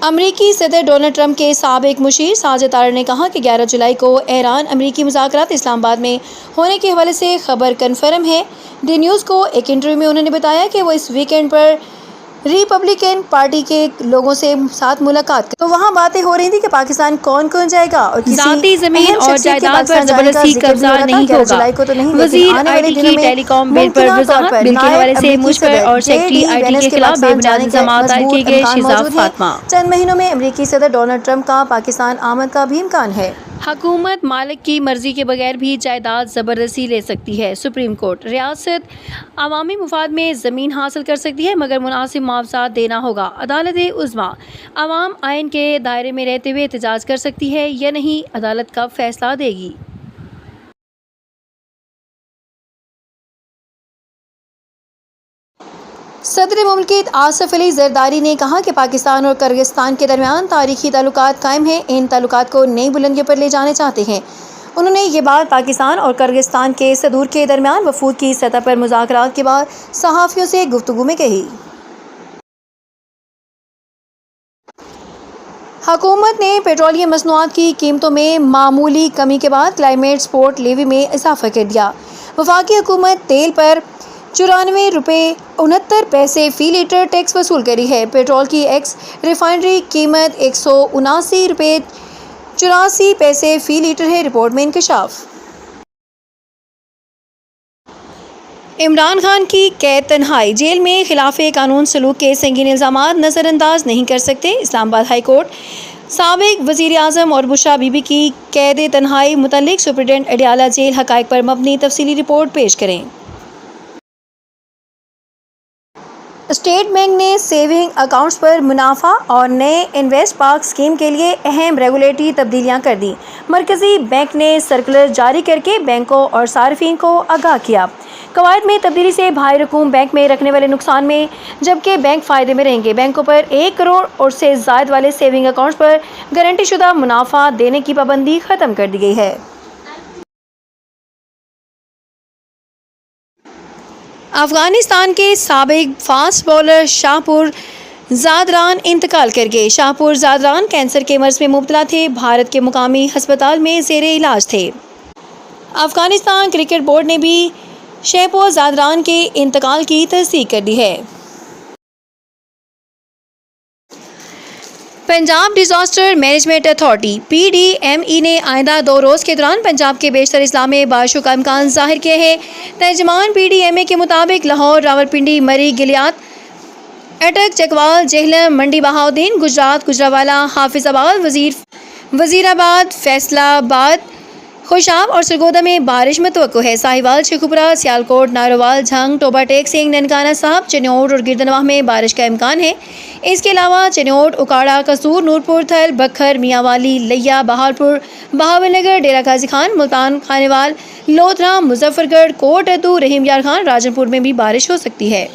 امریکی صدر Donald Trump کے سابق مشیر ساجد طارق نے کہا کہ 11 جولائی کو ایران امریکی مذاکرات اسلام آباد میں ہونے کے حوالے سے خبر کنفرم ہے۔ ڈی نیوز کو ایک انٹرویو میں انہوں نے بتایا کہ وہ اس ویکینڈ پر ریپبلکن پارٹی کے لوگوں سے ساتھ ملاقات کریں۔ تو وہاں باتیں ہو رہی تھی کہ پاکستان کون کون جائے گا اور ذاتی زمین اور جائیداد پر زبردستی قبضہ نہیں ہوگا۔ وزیر آئی ٹی کی ٹیلی کام بل پر وضاحت۔ بل کے حوالے سے مشیر اور سیکرٹری آئی ٹی کے خلاف بے بنیاد الزامات عائد کیے گئے۔ شہزاد فاطمہ۔ چند مہینوں میں امریکی صدر ڈونلڈ ٹرمپ کا پاکستان آمد کا بھی امکان ہے۔ حکومت مالک کی مرضی کے بغیر بھی جائیداد زبردستی لے سکتی ہے۔ Supreme court. ریاست عوامی مفاد میں زمین حاصل کر سکتی ہے مگر مناسب معاوضہ دینا ہوگا۔ عدالت عظمیٰ۔ عوام آئین کے دائرے میں رہتے ہوئے احتجاج کر سکتی ہے یا نہیں، عدالت کب فیصلہ دے گی۔ صدر مملکت آصف علی زرداری نے کہا کہ پاکستان اور کرغزستان کے درمیان تاریخی تعلقات قائم ہیں، ان تعلقات کو نئی بلندیوں پر لے جانا چاہتے ہیں۔ انہوں نے یہ بات پاکستان اور کرغزستان کے صدور کے درمیان وفود کی سطح پر مذاکرات کے بعد صحافیوں سے گفتگو میں کہی۔ حکومت نے پیٹرولیم مصنوعات کی قیمتوں میں معمولی کمی کے بعد کلائمیٹ سپورٹ لیوی میں اضافہ کر دیا۔ وفاقی حکومت تیل پر 94 روپے 69 پیسے فی لیٹر ٹیکس وصول کری ہے۔ پیٹرول کی ایکس ریفائنری قیمت 179 روپے 84 پیسے فی لیٹر ہے۔ رپورٹ میں انکشاف۔ عمران خان کی قید تنہائی۔ جیل میں خلاف قانون سلوک کے سنگین الزامات نظر انداز نہیں کر سکتے۔ اسلام آباد ہائی کورٹ۔ سابق وزیر اعظم اور بشرا بی بی کی قید تنہائی متعلق سپرنٹنڈنٹ اڈیالہ جیل حقائق پر مبنی تفصیلی رپورٹ پیش کریں۔ اسٹیٹ بینک نے سیونگ اکاؤنٹس پر منافع اور نئے انویسٹ پارک اسکیم کے لیے اہم ریگولیٹری تبدیلیاں کر دیں۔ مرکزی بینک نے سرکولر جاری کر کے بینکوں اور صارفین کو آگاہ کیا۔ قواعد میں تبدیلی سے بھائی رقوم بینک میں رکھنے والے نقصان میں جبکہ بینک فائدے میں رہیں گے۔ بینکوں پر 1 کروڑ اور سے زائد والے سیونگ اکاؤنٹس پر گارنٹی شدہ منافع دینے کی پابندی ختم کر دی گئی ہے۔ افغانستان کے سابق فاسٹ بولر شاہپور زادران انتقال کر گئے۔ شاہپور زادران کینسر کے مرض میں مبتلا تھے، بھارت کے مقامی ہسپتال میں زیر علاج تھے۔ افغانستان کرکٹ بورڈ نے بھی شاہپور زادران کے انتقال کی تصدیق کر دی ہے۔ Punjab disaster management authority P D M A نے آئندہ 2 روز کے دوران پنجاب کے بیشتر اضلاع میں بارشوں کا امکان ظاہر کیا ہے۔ ترجمان پی ڈی ایم اے کے مطابق لاہور، راولپنڈی، مری، گلیات، اٹک، چکوال، جہلم، منڈی بہاؤدین، گجرات، گجرانوالہ، حافظ آباد، وزیر آباد، فیصلہ آباد، خوشاب اور سرگودا میں بارش متوقع ہے۔ ساہیوال، شیخوپورہ، سیالکوٹ، ناروال، جھنگ، ٹوبہ ٹیک سنگھ، ننکانہ صاحب، چنیوٹ اور گردنواہ میں بارش کا امکان ہے۔ اس کے علاوہ چنیوٹ، اکاڑہ، قصور، نورپور، تھل، بکھر، میاں والی، لیا، بہارپور، بہاول نگر، ڈیرہ غازی خان، ملتان، خانیوال، لودھرا، مظفر گڑھ، کوٹ ادو، رحیم یار خان، راجن پور میں بھی بارش ہو سکتی ہے۔